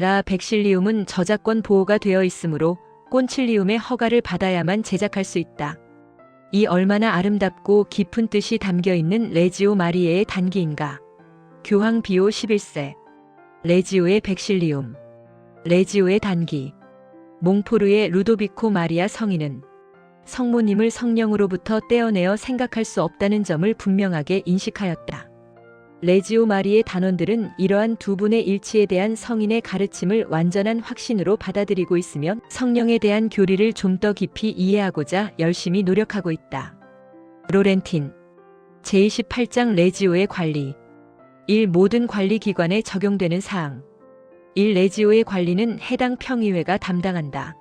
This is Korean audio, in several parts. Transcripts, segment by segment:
라 백실리움은 저작권 보호가 되어 있으므로 꼰칠리움의 허가를 받아야만 제작할 수 있다. 이 얼마나 아름답고 깊은 뜻이 담겨 있는 레지오 마리에의 단기인가. 교황 비오 11세. 레지오의 백실리움. 레지오의 단기. 몽포르의 루도비코 마리아 성인은 성모님을 성령으로부터 떼어내어 생각할 수 없다는 점을 분명하게 인식하였다. 레지오 마리의 단원들은 이러한 두 분의 일치에 대한 성인의 가르침을 완전한 확신으로 받아들이고 있으며 성령에 대한 교리를 좀 더 깊이 이해하고자 열심히 노력하고 있다. 로렌틴 제28장 레지오의 관리 1. 모든 관리기관에 적용되는 사항 1. 레지오의 관리는 해당 평의회가 담당한다.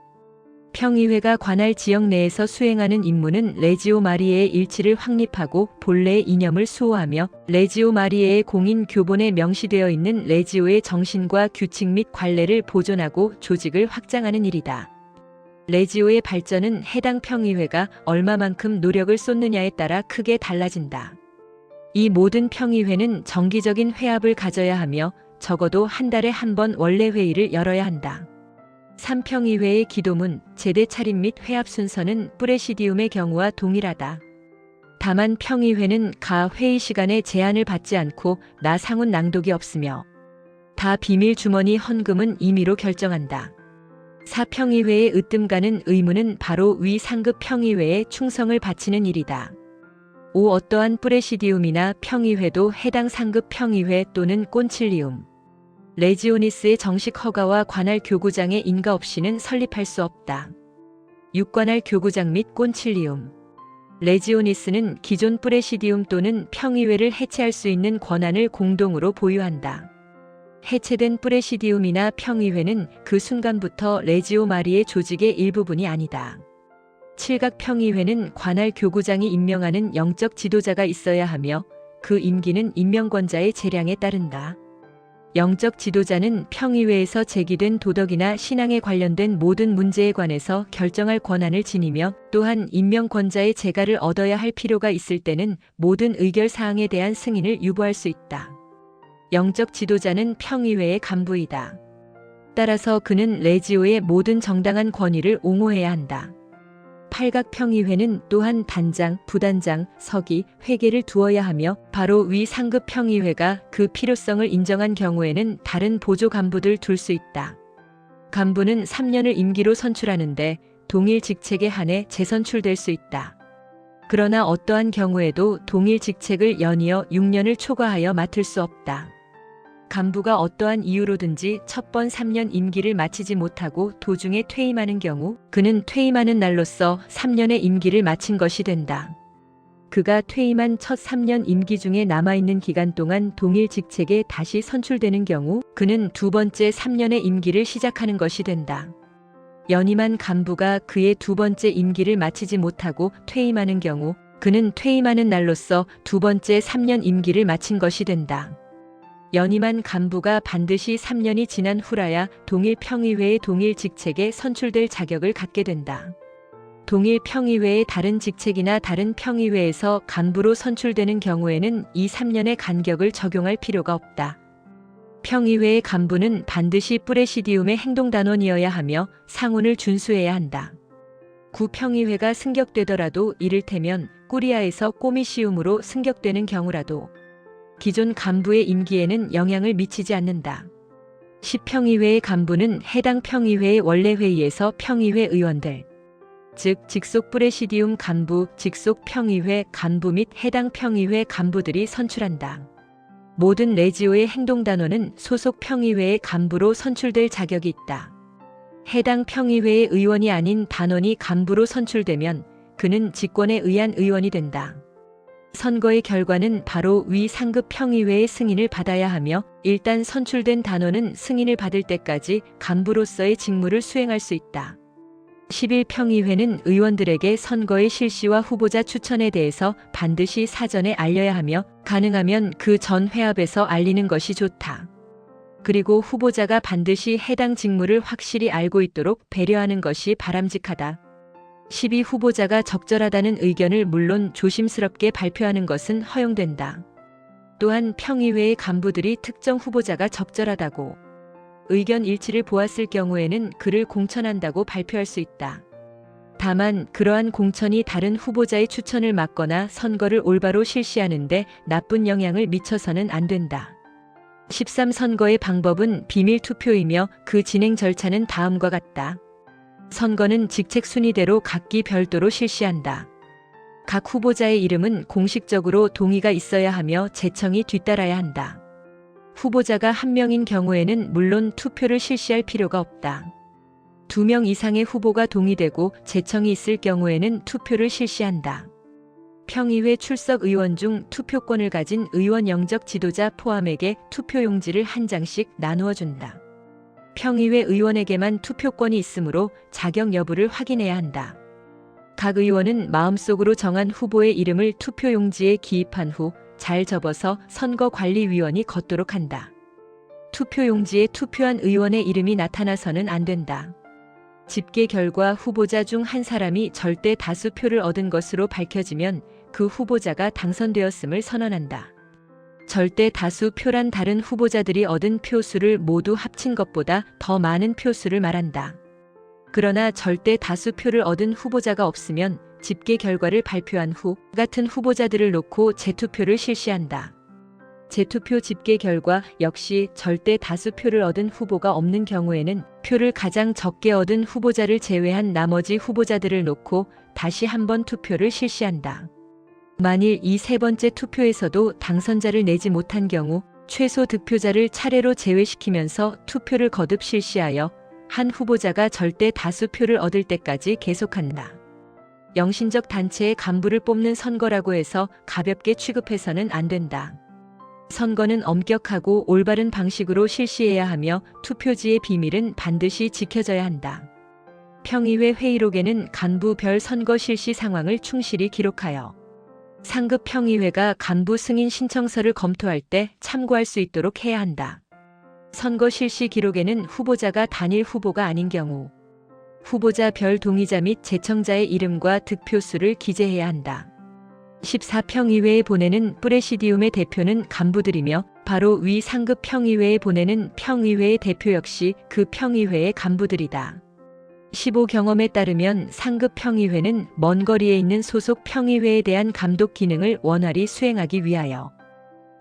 평의회가 관할 지역 내에서 수행하는 임무는 레지오 마리에의 일치를 확립하고 본래의 이념을 수호하며 레지오 마리에의 공인 교본에 명시되어 있는 레지오의 정신과 규칙 및 관례를 보존하고 조직을 확장하는 일이다. 레지오의 발전은 해당 평의회가 얼마만큼 노력을 쏟느냐에 따라 크게 달라진다. 이 모든 평의회는 정기적인 회합을 가져야 하며 적어도 한 달에 한 번 원래 회의를 열어야 한다. 3. 평의회의 기도문, 제대 차림 및 회합 순서는 프레시디움의 경우와 동일하다. 다만 평의회는 가 회의 시간에 제한을 받지 않고 나 상훈 낭독이 없으며 다 비밀 주머니 헌금은 임의로 결정한다. 4. 평의회의 으뜸가는 의무는 바로 위 상급 평의회에 충성을 바치는 일이다. 5. 어떠한 프레시디움이나 평의회도 해당 상급 평의회 또는 꼰칠리움, 레지오니스의 정식 허가와 관할 교구장의 인가 없이는 설립할 수 없다. 6. 관할 교구장 및 꼰칠리움, 레지오니스는 기존 프레시디움 또는 평의회를 해체할 수 있는 권한을 공동으로 보유한다. 해체된 프레시디움이나 평의회는 그 순간부터 레지오 마리의 조직의 일부분이 아니다. 7. 각 평의회는 관할 교구장이 임명하는 영적 지도자가 있어야 하며 그 임기는 임명권자의 재량에 따른다. 영적 지도자는 평의회에서 제기된 도덕이나 신앙에 관련된 모든 문제에 관해서 결정할 권한을 지니며 또한 임명권자의 재가를 얻어야 할 필요가 있을 때는 모든 의결 사항에 대한 승인을 유보할 수 있다. 영적 지도자는 평의회의 간부이다. 따라서 그는 레지오의 모든 정당한 권위를 옹호해야 한다. 8각 평의회는 또한 단장, 부단장, 서기, 회계를 두어야 하며 바로 위 상급 평의회가 그 필요성을 인정한 경우에는 다른 보조 간부들 둘 수 있다. 간부는 3년을 임기로 선출하는데 동일 직책에 한해 재선출될 수 있다. 그러나 어떠한 경우에도 동일 직책을 연이어 6년을 초과하여 맡을 수 없다. 간부가 어떠한 이유로든지 첫 번 3년 임기를 마치지 못하고 도중에 퇴임하는 경우 그는 퇴임하는 날로서 3년의 임기를 마친 것이 된다. 그가 퇴임한 첫 3년 임기 중에 남아있는 기간 동안 동일 직책에 다시 선출되는 경우 그는 두 번째 3년의 임기를 시작하는 것이 된다. 연임한 간부가 그의 두 번째 임기를 마치지 못하고 퇴임하는 경우 그는 퇴임하는 날로서 두 번째 3년 임기를 마친 것이 된다. 연임한 간부가 반드시 3년이 지난 후라야 동일 평의회의 동일 직책에 선출될 자격을 갖게 된다. 동일 평의회의 다른 직책이나 다른 평의회에서 간부로 선출되는 경우에는 이 3년의 간격을 적용할 필요가 없다. 평의회의 간부는 반드시 프레시디움의 행동단원이어야 하며 상훈을 준수해야 한다. 구 평의회가 승격되더라도 이를테면 꾸리아에서 꼬미시움으로 승격되는 경우라도 기존 간부의 임기에는 영향을 미치지 않는다. 10. 평의회의 간부는 해당 평의회의 원래 회의에서 평의회 의원들, 즉 직속 프레시디움 간부, 직속 평의회 간부 및 해당 평의회 간부들이 선출한다. 모든 레지오의 행동단원은 소속 평의회의 간부로 선출될 자격이 있다. 해당 평의회의 의원이 아닌 단원이 간부로 선출되면 그는 직권에 의한 의원이 된다. 선거의 결과는 바로 위 상급 평의회의 승인을 받아야 하며 일단 선출된 단원은 승인을 받을 때까지 간부로서의 직무를 수행할 수 있다. 11. 평의회는 의원들에게 선거의 실시와 후보자 추천에 대해서 반드시 사전에 알려야 하며 가능하면 그 전 회합에서 알리는 것이 좋다. 그리고 후보자가 반드시 해당 직무를 확실히 알고 있도록 배려하는 것이 바람직하다. 12. 후보자가 적절하다는 의견을 물론 조심스럽게 발표하는 것은 허용된다. 또한 평의회의 간부들이 특정 후보자가 적절하다고 의견 일치를 보았을 경우에는 그를 공천한다고 발표할 수 있다. 다만 그러한 공천이 다른 후보자의 추천을 막거나 선거를 올바로 실시하는데 나쁜 영향을 미쳐서는 안 된다. 13. 선거의 방법은 비밀 투표이며 그 진행 절차는 다음과 같다. 선거는 직책 순위대로 각기 별도로 실시한다. 각 후보자의 이름은 공식적으로 동의가 있어야 하며 제청이 뒤따라야 한다. 후보자가 한 명인 경우에는 물론 투표를 실시할 필요가 없다. 2명 이상의 후보가 동의되고 제청이 있을 경우에는 투표를 실시한다. 평의회 출석 의원 중 투표권을 가진 의원 영적 지도자 포함에게 투표용지를 한 장씩 나누어 준다. 평의회 의원에게만 투표권이 있으므로 자격 여부를 확인해야 한다. 각 의원은 마음속으로 정한 후보의 이름을 투표용지에 기입한 후 잘 접어서 선거관리위원이 걷도록 한다. 투표용지에 투표한 의원의 이름이 나타나서는 안 된다. 집계 결과 후보자 중 한 사람이 절대 다수표를 얻은 것으로 밝혀지면 그 후보자가 당선되었음을 선언한다. 절대 다수표란 다른 후보자들이 얻은 표수를 모두 합친 것보다 더 많은 표수를 말한다. 그러나 절대 다수표를 얻은 후보자가 없으면 집계 결과를 발표한 후 같은 후보자들을 놓고 재투표를 실시한다. 재투표 집계 결과 역시 절대 다수표를 얻은 후보가 없는 경우에는 표를 가장 적게 얻은 후보자를 제외한 나머지 후보자들을 놓고 다시 한 번 투표를 실시한다. 만일 이 세 번째 투표에서도 당선자를 내지 못한 경우 최소 득표자를 차례로 제외시키면서 투표를 거듭 실시하여 한 후보자가 절대 다수표를 얻을 때까지 계속한다. 영신적 단체의 간부를 뽑는 선거라고 해서 가볍게 취급해서는 안 된다. 선거는 엄격하고 올바른 방식으로 실시해야 하며 투표지의 비밀은 반드시 지켜져야 한다. 평의회 회의록에는 간부별 선거 실시 상황을 충실히 기록하여 상급 평의회가 간부 승인 신청서를 검토할 때 참고할 수 있도록 해야 한다. 선거 실시 기록에는 후보자가 단일 후보가 아닌 경우 후보자 별 동의자 및 제청자의 이름과 득표수를 기재해야 한다. 14. 평의회에 보내는 프레시디움의 대표는 간부들이며 바로 위 상급 평의회에 보내는 평의회의 대표 역시 그 평의회의 간부들이다. 15. 경험에 따르면 상급 평의회는 먼 거리에 있는 소속 평의회에 대한 감독 기능을 원활히 수행하기 위하여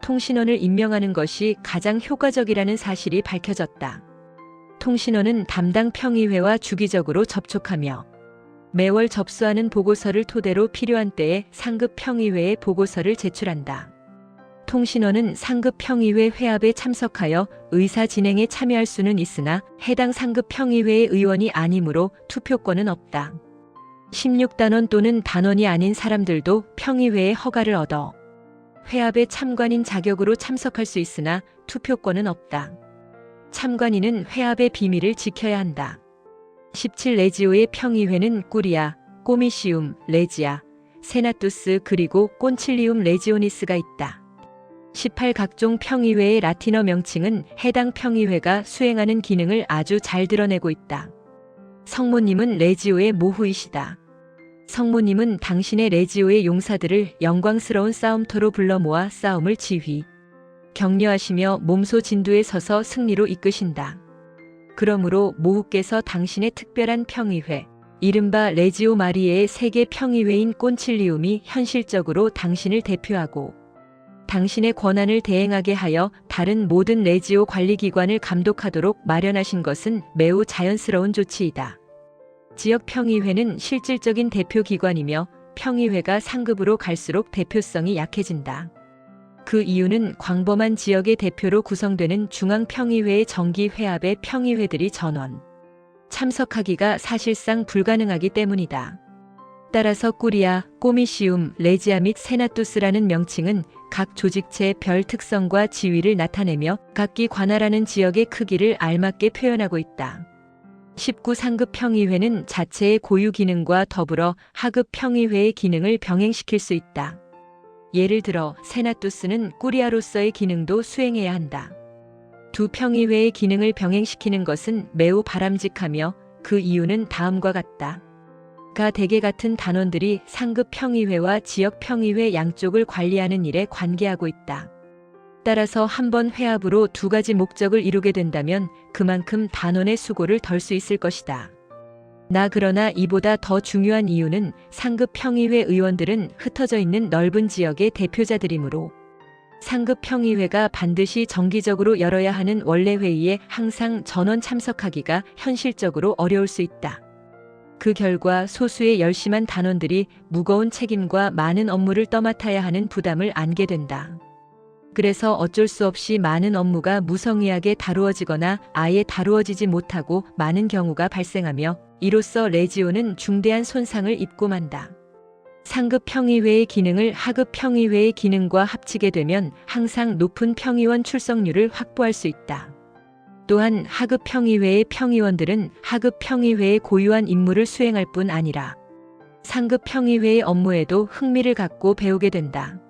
통신원을 임명하는 것이 가장 효과적이라는 사실이 밝혀졌다. 통신원은 담당 평의회와 주기적으로 접촉하며 매월 접수하는 보고서를 토대로 필요한 때에 상급 평의회에 보고서를 제출한다. 통신원은 상급 평의회 회합에 참석하여 의사 진행에 참여할 수는 있으나 해당 상급 평의회의 의원이 아니므로 투표권은 없다. 16단원 또는 단원이 아닌 사람들도 평의회의 허가를 얻어 회합의 참관인 자격으로 참석할 수 있으나 투표권은 없다. 참관인은 회합의 비밀을 지켜야 한다. 17. 레지오의 평의회는 꾸리아, 꼬미시움, 레지아, 세나투스 그리고 꼰칠리움 레지오니스가 있다. 18. 각종 평의회의 라틴어 명칭은 해당 평의회가 수행하는 기능을 아주 잘 드러내고 있다. 성모님은 레지오의 모후이시다. 성모님은 당신의 레지오의 용사들을 영광스러운 싸움터로 불러 모아 싸움을 지휘, 격려하시며 몸소 진두에 서서 승리로 이끄신다. 그러므로 모후께서 당신의 특별한 평의회, 이른바 레지오 마리에의 세계 평의회인 꼰칠리움이 현실적으로 당신을 대표하고 당신의 권한을 대행하게 하여 다른 모든 레지오 관리기관을 감독하도록 마련하신 것은 매우 자연스러운 조치이다. 지역 평의회는 실질적인 대표기관이며 평의회가 상급으로 갈수록 대표성이 약해진다. 그 이유는 광범한 지역의 대표로 구성되는 중앙평의회의 정기회합의 평의회들이 전원 참석하기가 사실상 불가능하기 때문이다. 따라서 꾸리아, 꼬미시움, 레지아 및 세나투스라는 명칭은 각 조직체 별 특성과 지위를 나타내며 각기 관할하는 지역의 크기를 알맞게 표현하고 있다. 19. 상급 평의회는 자체의 고유 기능과 더불어 하급 평의회의 기능을 병행시킬 수 있다. 예를 들어 세나투스는 꾸리아로서의 기능도 수행해야 한다. 두 평의회의 기능을 병행시키는 것은 매우 바람직하며 그 이유는 다음과 같다. 가 대개 같은 단원들이 상급 평의회와 지역 평의회 양쪽을 관리하는 일에 관계하고 있다. 따라서 한 번 회합으로 두 가지 목적을 이루게 된다면 그만큼 단원의 수고를 덜 수 있을 것이다. 그러나 이보다 더 중요한 이유는 상급 평의회 의원들은 흩어져 있는 넓은 지역의 대표자들이므로 상급 평의회가 반드시 정기적으로 열어야 하는 원래 회의에 항상 전원 참석하기가 현실적으로 어려울 수 있다. 그 결과 소수의 열심한 단원들이 무거운 책임과 많은 업무를 떠맡아야 하는 부담을 안게 된다. 그래서 어쩔 수 없이 많은 업무가 무성의하게 다루어지거나 아예 다루어지지 못하고 많은 경우가 발생하며 이로써 레지오는 중대한 손상을 입고 만다. 상급 평의회의 기능을 하급 평의회의 기능과 합치게 되면 항상 높은 평의원 출석률을 확보할 수 있다. 또한 하급 평의회의 평의원들은 하급 평의회의 고유한 임무를 수행할 뿐 아니라 상급 평의회의 업무에도 흥미를 갖고 배우게 된다.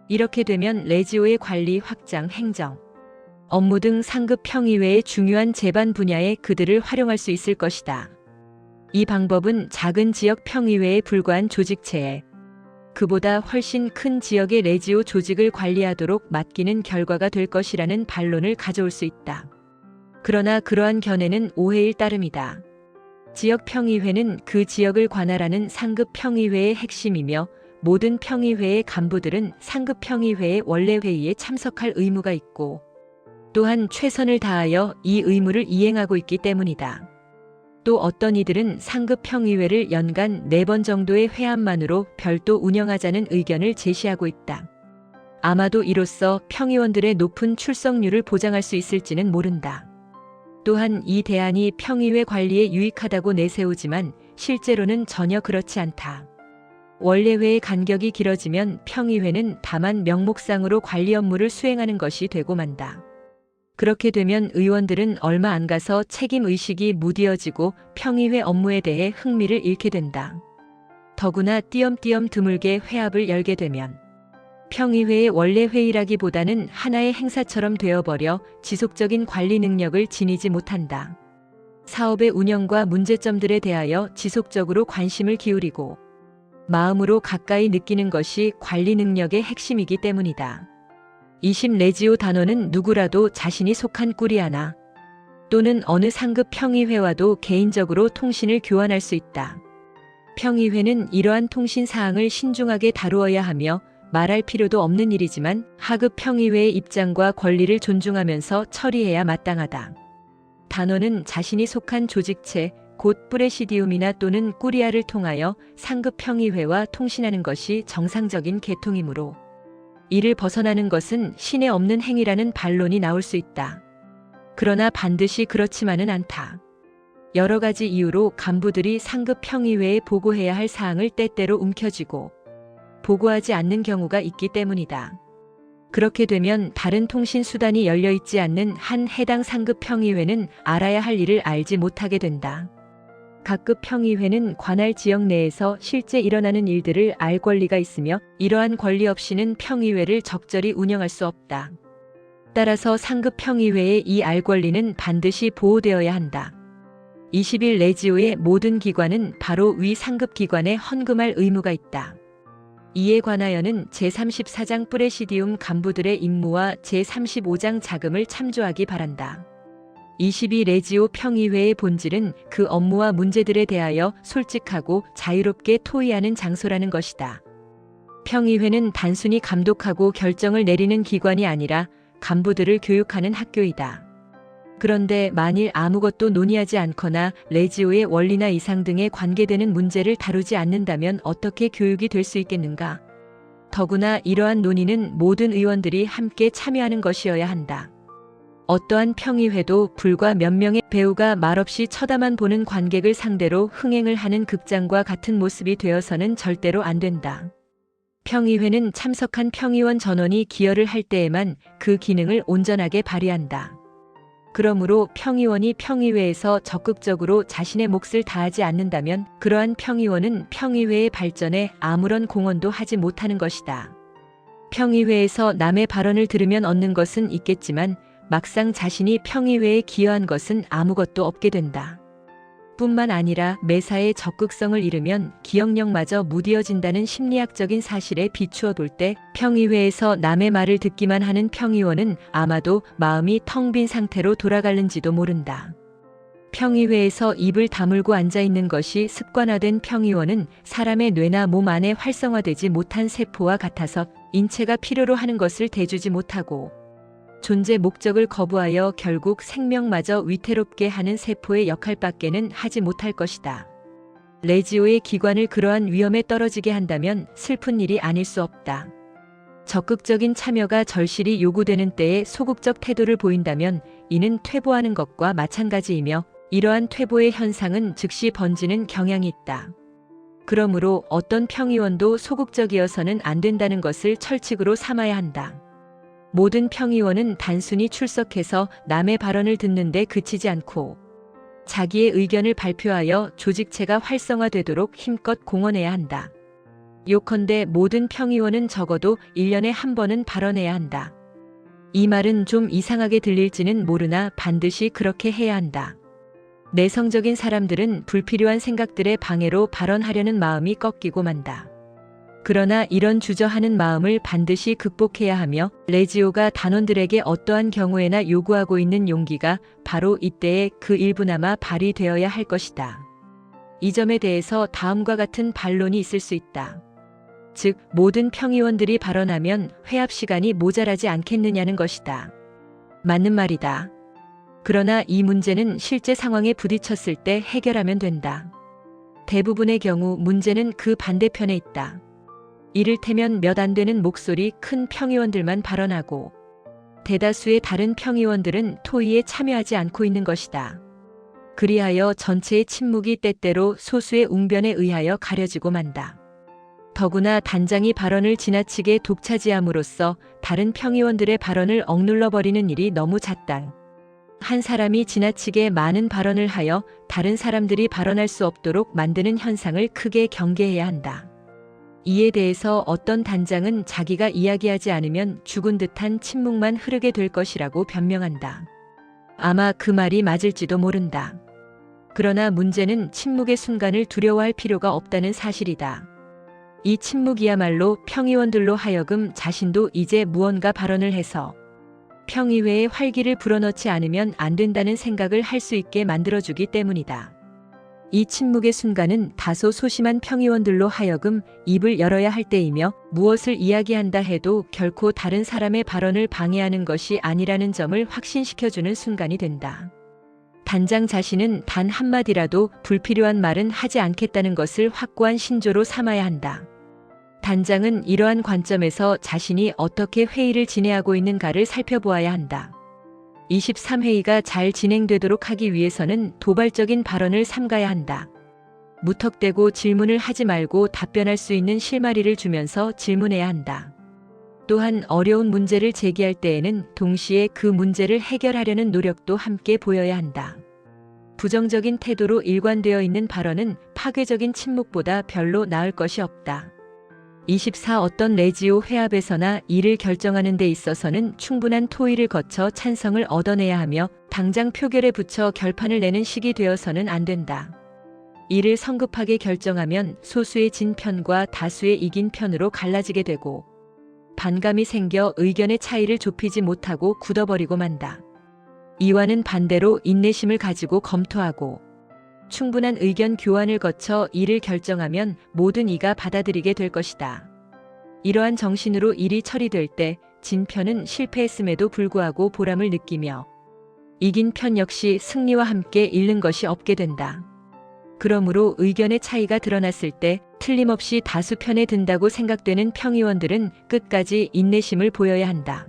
이렇게 되면 레지오의 관리, 확장, 행정, 업무 등 상급 평의회의 중요한 제반 분야에 그들을 활용할 수 있을 것이다. 이 방법은 작은 지역 평의회에 불과한 조직체에 그보다 훨씬 큰 지역의 레지오 조직을 관리하도록 맡기는 결과가 될 것이라는 반론을 가져올 수 있다. 그러나 그러한 견해는 오해일 따름이다. 지역 평의회는 그 지역을 관할하는 상급 평의회의 핵심이며 모든 평의회의 간부들은 상급 평의회의 원래 회의에 참석할 의무가 있고 또한 최선을 다하여 이 의무를 이행하고 있기 때문이다. 또 어떤 이들은 상급 평의회를 연간 4번 정도의 회합만으로 별도 운영하자는 의견을 제시하고 있다. 아마도 이로써 평의원들의 높은 출석률을 보장할 수 있을지는 모른다. 또한 이 대안이 평의회 관리에 유익하다고 내세우지만 실제로는 전혀 그렇지 않다. 원래 회의 간격이 길어지면 평의회는 다만 명목상으로 관리 업무를 수행하는 것이 되고 만다. 그렇게 되면 의원들은 얼마 안 가서 책임의식이 무디어지고 평의회 업무에 대해 흥미를 잃게 된다. 더구나 띄엄띄엄 드물게 회합을 열게 되면 평의회의 원래 회의라기보다는 하나의 행사처럼 되어버려 지속적인 관리 능력을 지니지 못한다. 사업의 운영과 문제점들에 대하여 지속적으로 관심을 기울이고 마음으로 가까이 느끼는 것이 관리 능력의 핵심이기 때문이다. 20 레지오 단원은 누구라도 자신이 속한 꾸리 하나 또는 어느 상급 평의회와도 개인적으로 통신을 교환할 수 있다. 평의회는 이러한 통신 사항을 신중하게 다루어야 하며 말할 필요도 없는 일이지만 하급 평의회의 입장과 권리를 존중하면서 처리해야 마땅하다. 단원은 자신이 속한 조직체, 곧 프레시디움이나 또는 꾸리아를 통하여 상급 평의회와 통신하는 것이 정상적인 계통이므로 이를 벗어나는 것은 신에 없는 행위라는 반론이 나올 수 있다. 그러나 반드시 그렇지만은 않다. 여러 가지 이유로 간부들이 상급 평의회에 보고해야 할 사항을 때때로 움켜쥐고 보고하지 않는 경우가 있기 때문이다. 그렇게 되면 다른 통신 수단이 열려 있지 않는 한 해당 상급 평의회는 알아야 할 일을 알지 못하게 된다. 각급 평의회는 관할 지역 내에서 실제 일어나는 일들을 알 권리가 있으며 이러한 권리 없이는 평의회를 적절히 운영할 수 없다. 따라서 상급 평의회의 이 알 권리는 반드시 보호되어야 한다. 20일 레지오의 모든 기관은 바로 위 상급 기관에 헌금할 의무가 있다. 이에 관하여는 제34장 프레시디움 간부들의 임무와 제35장 자금을 참조하기 바란다. 22 레지오 평의회의 본질은 그 업무와 문제들에 대하여 솔직하고 자유롭게 토의하는 장소라는 것이다. 평의회는 단순히 감독하고 결정을 내리는 기관이 아니라 간부들을 교육하는 학교이다. 그런데 만일 아무것도 논의하지 않거나 레지오의 원리나 이상 등에 관계되는 문제를 다루지 않는다면 어떻게 교육이 될 수 있겠는가? 더구나 이러한 논의는 모든 의원들이 함께 참여하는 것이어야 한다. 어떠한 평의회도 불과 몇 명의 배우가 말없이 쳐다만 보는 관객을 상대로 흥행을 하는 극장과 같은 모습이 되어서는 절대로 안 된다. 평의회는 참석한 평의원 전원이 기여를 할 때에만 그 기능을 온전하게 발휘한다. 그러므로 평의원이 평의회에서 적극적으로 자신의 몫을 다하지 않는다면 그러한 평의원은 평의회의 발전에 아무런 공헌도 하지 못하는 것이다. 평의회에서 남의 발언을 들으면 얻는 것은 있겠지만 막상 자신이 평의회에 기여한 것은 아무것도 없게 된다. 뿐만 아니라 매사에 적극성을 잃으면 기억력마저 무뎌진다는 심리학적인 사실에 비추어 볼 때 평의회에서 남의 말을 듣기만 하는 평의원은 아마도 마음이 텅 빈 상태로 돌아갈는지도 모른다. 평의회에서 입을 다물고 앉아 있는 것이 습관화된 평의원은 사람의 뇌나 몸 안에 활성화되지 못한 세포와 같아서 인체가 필요로 하는 것을 대주지 못하고 존재 목적을 거부하여 결국 생명마저 위태롭게 하는 세포의 역할밖에는 하지 못할 것이다. 레지오의 기관을 그러한 위험에 떨어지게 한다면 슬픈 일이 아닐 수 없다. 적극적인 참여가 절실히 요구되는 때에 소극적 태도를 보인다면 이는 퇴보하는 것과 마찬가지이며 이러한 퇴보의 현상은 즉시 번지는 경향이 있다. 그러므로 어떤 평의원도 소극적이어서는 안 된다는 것을 철칙으로 삼아야 한다. 모든 평의원은 단순히 출석해서 남의 발언을 듣는데 그치지 않고 자기의 의견을 발표하여 조직체가 활성화되도록 힘껏 공헌해야 한다. 요컨대 모든 평의원은 적어도 1년에 한 번은 발언해야 한다. 이 말은 좀 이상하게 들릴지는 모르나 반드시 그렇게 해야 한다. 내성적인 사람들은 불필요한 생각들의 방해로 발언하려는 마음이 꺾이고 만다. 그러나 이런 주저하는 마음을 반드시 극복해야 하며 레지오가 단원들에게 어떠한 경우에나 요구하고 있는 용기가 바로 이때에 그 일부나마 발휘되어야 할 것이다. 이 점에 대해서 다음과 같은 반론이 있을 수 있다. 즉, 모든 평의원들이 발언하면 회합 시간이 모자라지 않겠느냐는 것이다. 맞는 말이다. 그러나 이 문제는 실제 상황에 부딪혔을 때 해결하면 된다. 대부분의 경우 문제는 그 반대편에 있다. 이를테면 몇 안 되는 목소리 큰 평의원들만 발언하고 대다수의 다른 평의원들은 토의에 참여하지 않고 있는 것이다. 그리하여 전체의 침묵이 때때로 소수의 웅변에 의하여 가려지고 만다. 더구나 단장이 발언을 지나치게 독차지함으로써 다른 평의원들의 발언을 억눌러버리는 일이 너무 잦다. 한 사람이 지나치게 많은 발언을 하여 다른 사람들이 발언할 수 없도록 만드는 현상을 크게 경계해야 한다. 이에 대해서 어떤 단장은 자기가 이야기하지 않으면 죽은 듯한 침묵만 흐르게 될 것이라고 변명한다. 아마 그 말이 맞을지도 모른다. 그러나 문제는 침묵의 순간을 두려워할 필요가 없다는 사실이다. 이 침묵이야말로 평의원들로 하여금 자신도 이제 무언가 발언을 해서 평의회의 활기를 불어넣지 않으면 안 된다는 생각을 할 수 있게 만들어주기 때문이다. 이 침묵의 순간은 다소 소심한 평의원들로 하여금 입을 열어야 할 때이며 무엇을 이야기한다 해도 결코 다른 사람의 발언을 방해하는 것이 아니라는 점을 확신시켜주는 순간이 된다. 단장 자신은 단 한마디라도 불필요한 말은 하지 않겠다는 것을 확고한 신조로 삼아야 한다. 단장은 이러한 관점에서 자신이 어떻게 회의를 진행하고 있는가를 살펴보아야 한다. 23회의가 잘 진행되도록 하기 위해서는 도발적인 발언을 삼가야 한다. 무턱대고 질문을 하지 말고 답변할 수 있는 실마리를 주면서 질문해야 한다. 또한 어려운 문제를 제기할 때에는 동시에 그 문제를 해결하려는 노력도 함께 보여야 한다. 부정적인 태도로 일관되어 있는 발언은 파괴적인 침묵보다 별로 나을 것이 없다. 24 어떤 레지오 회합에서나 이를 결정하는 데 있어서는 충분한 토의를 거쳐 찬성을 얻어내야 하며 당장 표결에 붙여 결판을 내는 식이 되어서는 안 된다. 이를 성급하게 결정하면 소수의 진 편과 다수의 이긴 편으로 갈라지게 되고 반감이 생겨 의견의 차이를 좁히지 못하고 굳어버리고 만다. 이와는 반대로 인내심을 가지고 검토하고 충분한 의견 교환을 거쳐 이를 결정하면 모든 이가 받아들이게 될 것이다. 이러한 정신으로 일이 처리될 때 진편은 실패했음에도 불구하고 보람을 느끼며 이긴 편 역시 승리와 함께 잃는 것이 없게 된다. 그러므로 의견의 차이가 드러났을 때 틀림없이 다수 편에 든다고 생각되는 평의원들은 끝까지 인내심을 보여야 한다.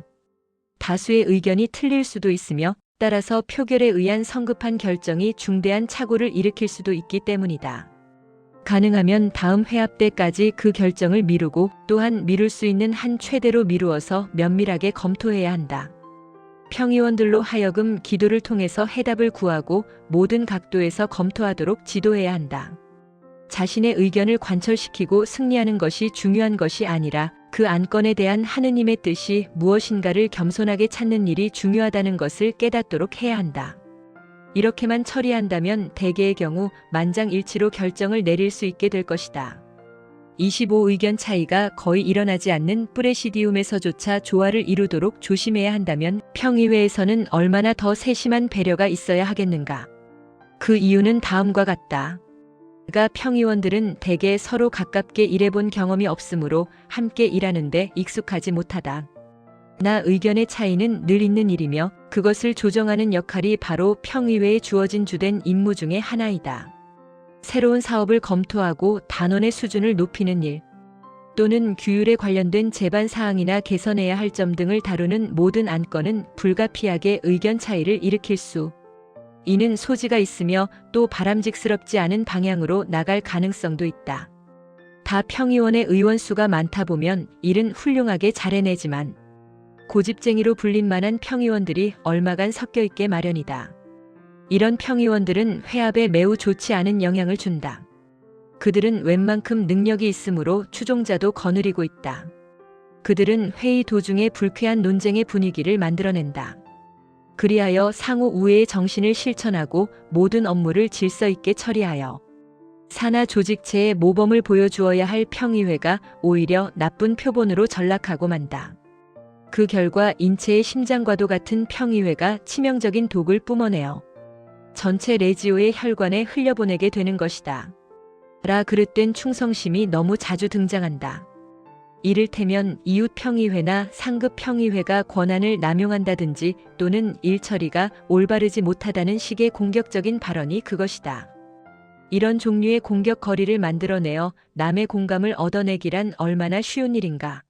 다수의 의견이 틀릴 수도 있으며 따라서 표결에 의한 성급한 결정이 중대한 착오를 일으킬 수도 있기 때문이다. 가능하면 다음 회합 때까지 그 결정을 미루고 또한 미룰 수 있는 한 최대로 미루어서 면밀하게 검토해야 한다. 평의원들로 하여금 기도를 통해서 해답을 구하고 모든 각도에서 검토하도록 지도해야 한다. 자신의 의견을 관철시키고 승리하는 것이 중요한 것이 아니라 그 안건에 대한 하느님의 뜻이 무엇인가를 겸손하게 찾는 일이 중요하다는 것을 깨닫도록 해야 한다. 이렇게만 처리한다면 대개의 경우 만장일치로 결정을 내릴 수 있게 될 것이다. 25 의견 차이가 거의 일어나지 않는 프레시디움에서조차 조화를 이루도록 조심해야 한다면 평의회에서는 얼마나 더 세심한 배려가 있어야 하겠는가. 그 이유는 다음과 같다. 가 평의원들은 대개 서로 가깝게 일해본 경험이 없으므로 함께 일하는데 익숙하지 못하다. 나 의견의 차이는 늘 있는 일이며 그것을 조정하는 역할이 바로 평의회에 주어진 주된 임무 중의 하나이다. 새로운 사업을 검토하고 단원의 수준을 높이는 일, 또는 규율에 관련된 제반 사항이나 개선해야 할 점 등을 다루는 모든 안건은 불가피하게 의견 차이를 일으킬 수 이는 소지가 있으며 또 바람직스럽지 않은 방향으로 나갈 가능성도 있다. 다 평의원의 의원 수가 많다 보면 일은 훌륭하게 잘 해내지만 고집쟁이로 불릴 만한 평의원들이 얼마간 섞여 있게 마련이다. 이런 평의원들은 회합에 매우 좋지 않은 영향을 준다. 그들은 웬만큼 능력이 있으므로 추종자도 거느리고 있다. 그들은 회의 도중에 불쾌한 논쟁의 분위기를 만들어낸다. 그리하여 상호 우애의 정신을 실천하고 모든 업무를 질서 있게 처리하여 산하 조직체의 모범을 보여주어야 할 평의회가 오히려 나쁜 표본으로 전락하고 만다. 그 결과 인체의 심장과도 같은 평의회가 치명적인 독을 뿜어내어 전체 레지오의 혈관에 흘려보내게 되는 것이다. 라 그릇된 충성심이 너무 자주 등장한다. 이를테면 이웃 평의회나 상급 평의회가 권한을 남용한다든지 또는 일 처리가 올바르지 못하다는 식의 공격적인 발언이 그것이다. 이런 종류의 공격 거리를 만들어내어 남의 공감을 얻어내기란 얼마나 쉬운 일인가.